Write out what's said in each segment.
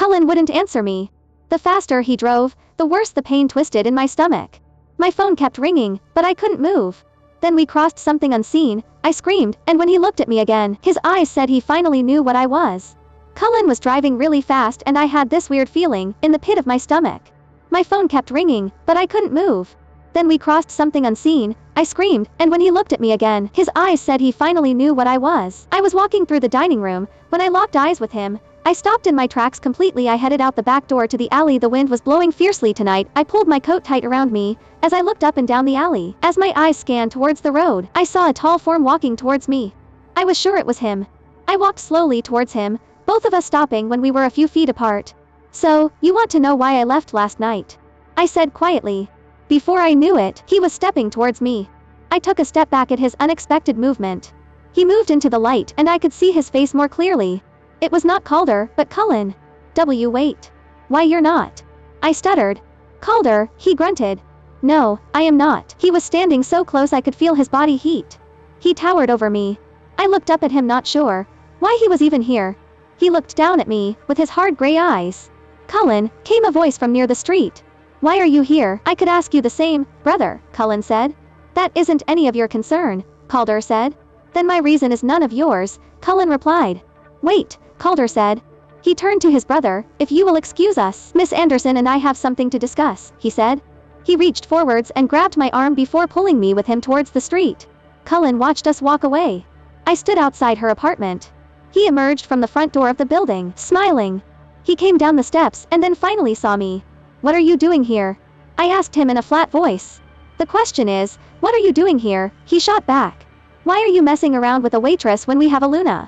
Cullen wouldn't answer me. The faster he drove, the worse the pain twisted in my stomach. My phone kept ringing, but I couldn't move. Then we crossed something unseen, I screamed, and when he looked at me again, his eyes said he finally knew what I was. Cullen was driving really fast and I had this weird feeling, in the pit of my stomach. My phone kept ringing, but I couldn't move. Then we crossed something unseen, I screamed, and when he looked at me again, his eyes said he finally knew what I was. I was walking through the dining room, when I locked eyes with him. I stopped in my tracks completely. I headed out the back door to the alley. The wind was blowing fiercely tonight. I pulled my coat tight around me, as I looked up and down the alley. As my eyes scanned towards the road, I saw a tall form walking towards me. I was sure it was him. I walked slowly towards him, both of us stopping when we were a few feet apart. "So, you want to know why I left last night?" I said quietly. Before I knew it, he was stepping towards me. I took a step back at his unexpected movement. He moved into the light and I could see his face more clearly. It was not Calder, but Cullen. Wait. Why, you're not? I stuttered. Calder, he grunted. No, I am not. He was standing so close I could feel his body heat. He towered over me. I looked up at him, not sure why he was even here. He looked down at me, with his hard gray eyes. "Cullen," came a voice from near the street. "Why are you here?" "I could ask you the same, brother," Cullen said. "That isn't any of your concern," Calder said. "Then my reason is none of yours," Cullen replied. "Wait," Calder said. He turned to his brother. "If you will excuse us, Miss Anderson and I have something to discuss," he said. He reached forwards and grabbed my arm before pulling me with him towards the street. Cullen watched us walk away. I stood outside her apartment. He emerged from the front door of the building, smiling. He came down the steps and then finally saw me. "What are you doing here?" I asked him in a flat voice. "The question is, what are you doing here?" he shot back. "Why are you messing around with a waitress when we have a Luna?"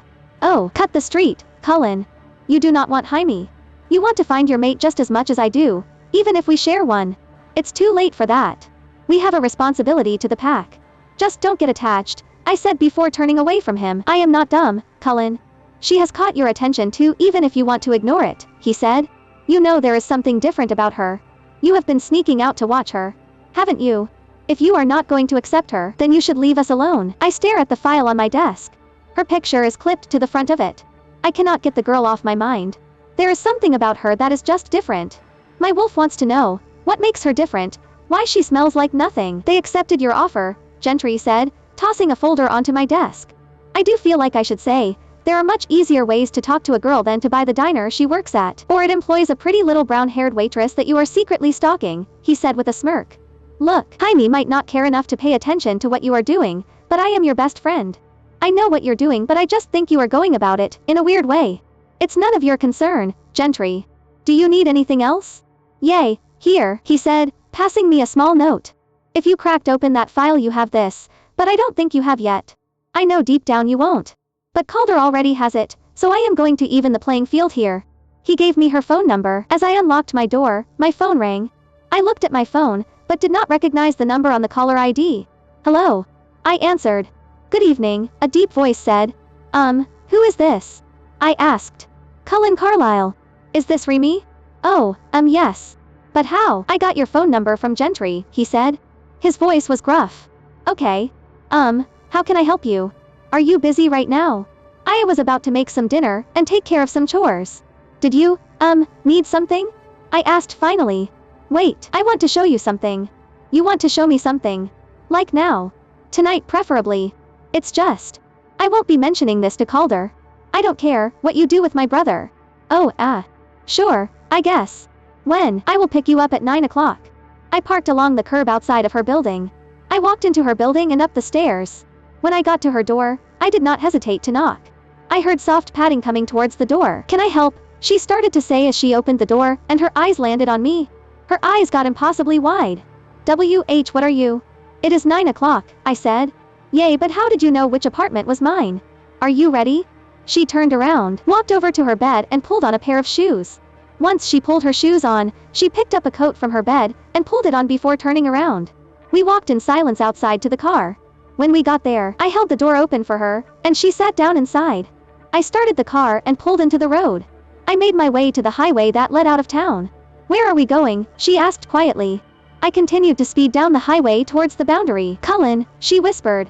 "Oh, cut the street, Cullen. You do not want Jaime. You want to find your mate just as much as I do, even if we share one. It's too late for that. We have a responsibility to the pack. Just don't get attached," I said before turning away from him. "I am not dumb, Cullen. She has caught your attention too, even if you want to ignore it," he said. "You know there is something different about her. You have been sneaking out to watch her, haven't you? If you are not going to accept her, then you should leave us alone." I stare at the file on my desk. Her picture is clipped to the front of it. I cannot get the girl off my mind. There is something about her that is just different. My wolf wants to know, what makes her different, why she smells like nothing. "They accepted your offer," Gentry said, tossing a folder onto my desk. "I do feel like I should say, there are much easier ways to talk to a girl than to buy the diner she works at, or it employs a pretty little brown-haired waitress that you are secretly stalking," he said with a smirk. "Look, Jaime might not care enough to pay attention to what you are doing, but I am your best friend. I know what you're doing, but I just think you are going about it in a weird way. It's none of your concern, Gentry. Do you need anything else?" "Yay, here," he said, passing me a small note. "If you cracked open that file you have this, but I don't think you have yet. I know deep down you won't. But Calder already has it, so I am going to even the playing field here." He gave me her phone number. As I unlocked my door, my phone rang. I looked at my phone, but did not recognize the number on the caller ID. "Hello." I answered. "Good evening," a deep voice said. Who is this?" I asked. "Cullen Carlyle. Is this Remi?" "Oh, yes. But how?" "I got your phone number from Gentry," he said. His voice was gruff. "Okay. How can I help you? Are you busy right now?" I was about to make some dinner and take care of some chores. "Did you, need something?" I asked finally. "Wait, I want to show you something." "You want to show me something? Like now?" "Tonight preferably. It's just, I won't be mentioning this to Calder. I don't care what you do with my brother." "Oh, sure, I guess. When?" "I will pick you up at 9 o'clock. I parked along the curb outside of her building. I walked into her building and up the stairs. When I got to her door, I did not hesitate to knock. I heard soft padding coming towards the door. "Can I help?" she started to say as she opened the door, and her eyes landed on me. Her eyes got impossibly wide. What are you?" "It is 9 o'clock, I said. "Yay, but how did you know which apartment was mine? Are you ready?" She turned around, walked over to her bed and pulled on a pair of shoes. Once she pulled her shoes on, she picked up a coat from her bed and pulled it on before turning around. We walked in silence outside to the car. When we got there, I held the door open for her, and she sat down inside. I started the car and pulled into the road. I made my way to the highway that led out of town. "Where are we going?" she asked quietly. I continued to speed down the highway towards the boundary. "Cullen," she whispered.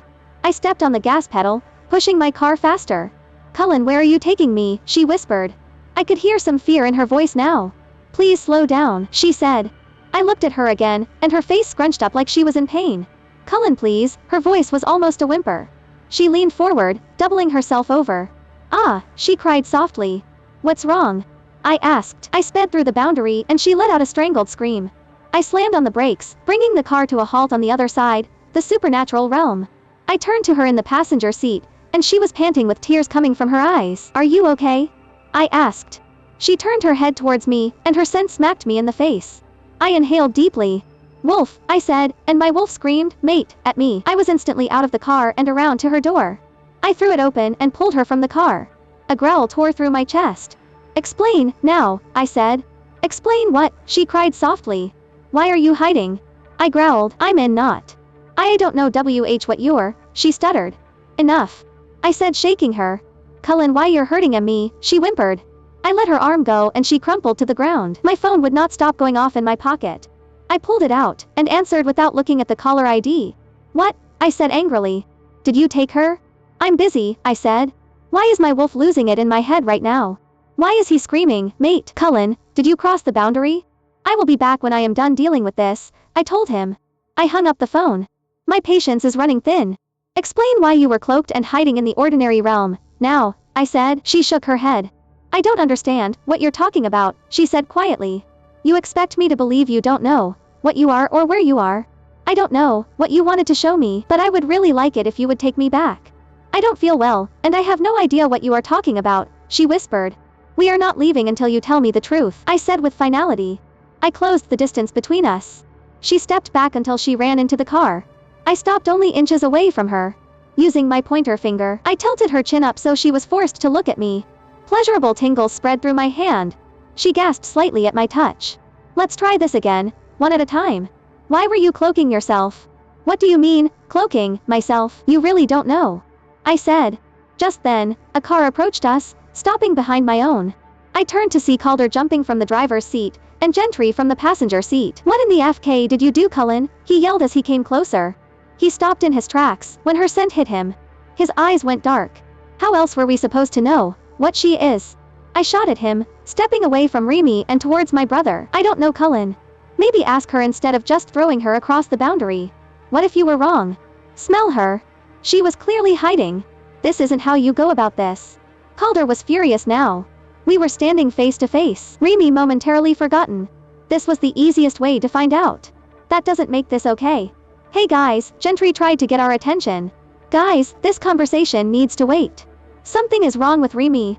I stepped on the gas pedal, pushing my car faster. "Cullen, where are you taking me?" she whispered. I could hear some fear in her voice now. Please slow down, she said. I looked at her again, and her face scrunched up like she was in pain. Cullen, please, her voice was almost a whimper. She leaned forward, doubling herself over. Ah, she cried softly. What's wrong? I asked. I sped through the boundary and she let out a strangled scream. I slammed on the brakes, bringing the car to a halt on the other side, the supernatural realm. I turned to her in the passenger seat, and she was panting with tears coming from her eyes. Are you okay? I asked. She turned her head towards me, and her scent smacked me in the face. I inhaled deeply. Wolf, I said, and my wolf screamed, mate, at me. I was instantly out of the car and around to her door. I threw it open and pulled her from the car. A growl tore through my chest. Explain, now, I said. Explain what? She cried softly. Why are you hiding? I growled, I'm in not. I don't know what you're, she stuttered. Enough. I said, shaking her. Cullen, why you're hurting me, she whimpered. I let her arm go and she crumpled to the ground. My phone would not stop going off in my pocket. I pulled it out and answered without looking at the caller ID. What? I said angrily. Did you take her? I'm busy, I said. Why is my wolf losing it in my head right now? Why is he screaming, mate? Cullen, did you cross the boundary? I will be back when I am done dealing with this, I told him. I hung up the phone. My patience is running thin. Explain why you were cloaked and hiding in the ordinary realm, now, I said. She shook her head. I don't understand what you're talking about, she said quietly. You expect me to believe you don't know what you are or where you are? I don't know what you wanted to show me, but I would really like it if you would take me back. I don't feel well, and I have no idea what you are talking about, she whispered. We are not leaving until you tell me the truth, I said with finality. I closed the distance between us. She stepped back until she ran into the car. I stopped only inches away from her. Using my pointer finger, I tilted her chin up so she was forced to look at me. Pleasurable tingles spread through my hand. She gasped slightly at my touch. Let's try this again, one at a time. Why were you cloaking yourself? What do you mean, cloaking myself? You really don't know, I said. Just then, a car approached us, stopping behind my own. I turned to see Calder jumping from the driver's seat, and Gentry from the passenger seat. What in the FK did you do, Cullen? He yelled as he came closer. He stopped in his tracks when her scent hit him. His eyes went dark. How else were we supposed to know what she is? I shot at him, stepping away from Remi and towards my brother. I don't know, Cullen. Maybe ask her instead of just throwing her across the boundary. What if you were wrong? Smell her. She was clearly hiding. This isn't how you go about this. Calder was furious now. We were standing face to face. Remi momentarily forgotten. This was the easiest way to find out. That doesn't make this okay. Hey guys, Gentry tried to get our attention. Guys, this conversation needs to wait. Something is wrong with Remi.